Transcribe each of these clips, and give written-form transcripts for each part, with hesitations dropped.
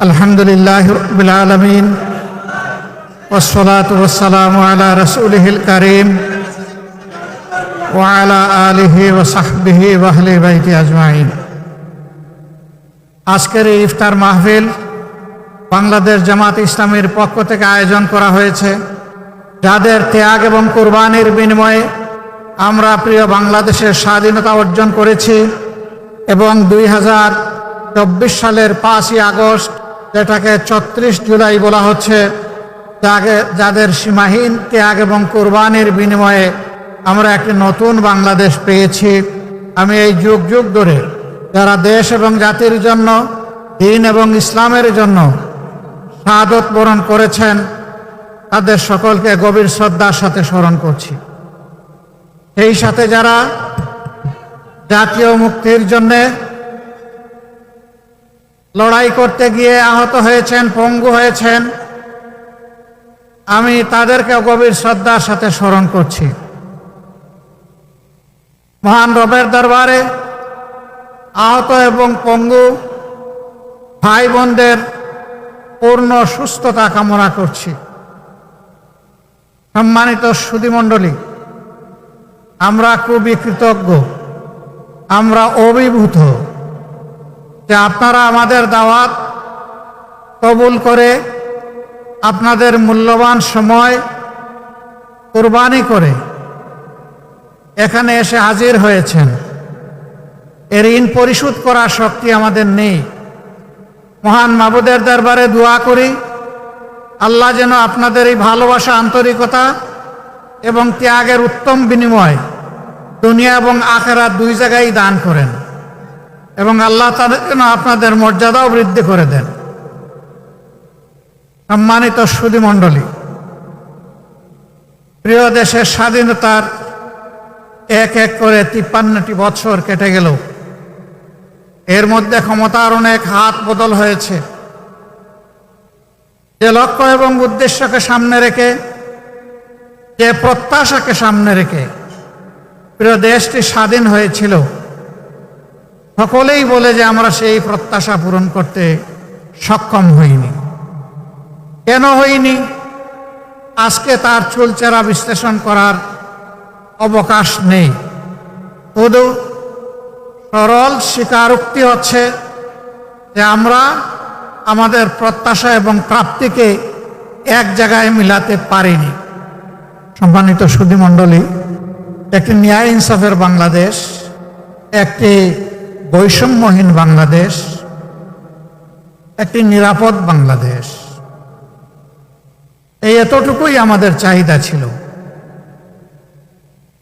আলহামদুলিল্লাহি রাব্বিল আলামিন ওয়াসসালাতু ওয়াসসালামু আলা রাসূলিহিল কারীম ওয়া আলা আলিহি ওয়া সাহবিহি ওয়া আহলি বাইতি আজমাইন। আজকের এই ইফতার মাহফিল বাংলাদেশ জামাত ইসলামীর পক্ষ থেকে আয়োজন করা হয়েছে, যাদের ত্যাগ এবং কুরবানির বিনিময়ে আমরা প্রিয় বাংলাদেশের স্বাধীনতা অর্জন করেছি এবং 2024 সালের 5ই আগস্ট, যেটাকে 36 জুলাই বলা হচ্ছে, যাদের সীমাহীন ত্যাগ এবং কুরবানির বিনিময়ে আমরা একটি নতুন বাংলাদেশ পেয়েছি। আমি এই যুগ যুগ ধরে যারা দেশ এবং জাতির জন্য, দ্বীন এবং ইসলামের জন্য শাহাদত বরণ করেছেন, তাদের সকলকে গভীর শ্রদ্ধার সাথে স্মরণ করছি। সেই সাথে যারা জাতীয় মুক্তির জন্যে লড়াই করতে গিয়ে আহত হয়েছেন, পঙ্গু হয়েছেন, আমি তাদেরকে গভীর শ্রদ্ধার সাথে স্মরণ করছি। মহান রবের দরবারে আহত এবং পঙ্গু ভাই বোনদের পূর্ণ সুস্থতা কামনা করছি। সম্মানিত সুধীমণ্ডলী, আমরা খুবই কৃতজ্ঞ, আমরা অভিভূত যে আপনারা আমাদের দাওয়াত কবুল করে আপনাদের মূল্যবান সময় কুরবানি করে এখানে এসে হাজির হয়েছেন। এর ঋণ পরিশোধ করার শক্তি আমাদের নেই। মহান মাবুদের দরবারে দোয়া করি, আল্লাহ যেন আপনাদের এই ভালোবাসা, আন্তরিকতা এবং ত্যাগের উত্তম বিনিময় দুনিয়া এবং আখিরাত দুই জায়গায় দান করেন এবং আল্লাহ তাদের যেন আপনাদের মর্যাদাও বৃদ্ধি করে দেন। সম্মানিত সুধীমণ্ডলী, প্রিয় দেশের স্বাধীনতার এক এক করে 53টি বছর কেটে গেল। এর মধ্যে ক্ষমতার অনেক হাত বদল হয়েছে। যে লক্ষ্য এবং উদ্দেশ্যকে সামনে রেখে, যে প্রত্যাশাকে সামনে রেখে প্রিয় দেশটি স্বাধীন হয়েছিল, সকলেই বলে যে আমরা সেই প্রত্যাশা পূরণ করতে সক্ষম হইনি। কেন হইনি? আজকে তার চুলচেরা বিশ্লেষণ করার অবকাশ নেই। শুধু সরল স্বীকারোক্তি হচ্ছে যে আমরা আমাদের প্রত্যাশা এবং প্রাপ্তিকে এক জায়গায় মিলাতে পারিনি। সম্মানিত সুধীমণ্ডলী, একটি ন্যায় ইনসাফের বাংলাদেশ, একটি বৈষম্যহীন বাংলাদেশ, একটি নিরাপদ বাংলাদেশ, এই এতটুকুই আমাদের চাহিদা ছিল।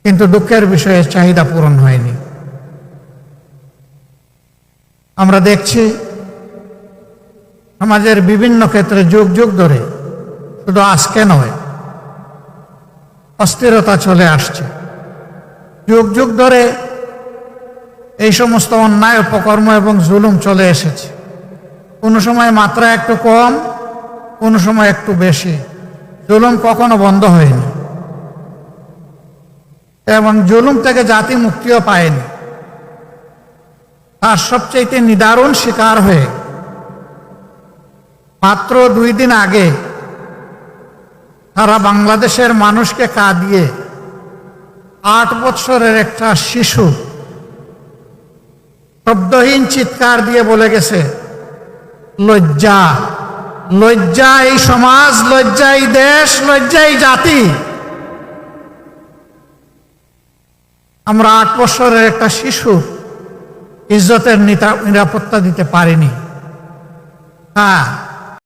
কিন্তু দুঃখের বিষয়ে চাহিদা পূরণ হয়নি। আমরা দেখছি সমাজের বিভিন্ন ক্ষেত্রে যুগ যুগ ধরে, শুধু আজকে নয়, অস্থিরতা চলে আসছে। যুগ যুগ ধরে এই সমস্ত অন্যায়, অপকর্ম এবং জুলুম চলে এসেছে। কোনো সময় মাত্রা একটু কম, কোনো সময় একটু বেশি। জুলুম কখনো বন্ধ হয়নি এবং জুলুম থেকে জাতি মুক্তিও পায়নি। তার সবচেয়ে নিদারুণ শিকার হয়ে মাত্র 2 দিন আগে সারা বাংলাদেশের মানুষকে কাঁদিয়ে 8 বছরের একটা শিশু শব্দহীন চিৎকার দিয়ে বলে গেছে, লজ্জা, লজ্জা এই সমাজ, লজ্জা এই দেশ, লজ্জা এই জাতি। আমরা 8 বছরের একটা শিশু ইজ্জতের নিরাপত্তা দিতে পারিনি। হ্যাঁ,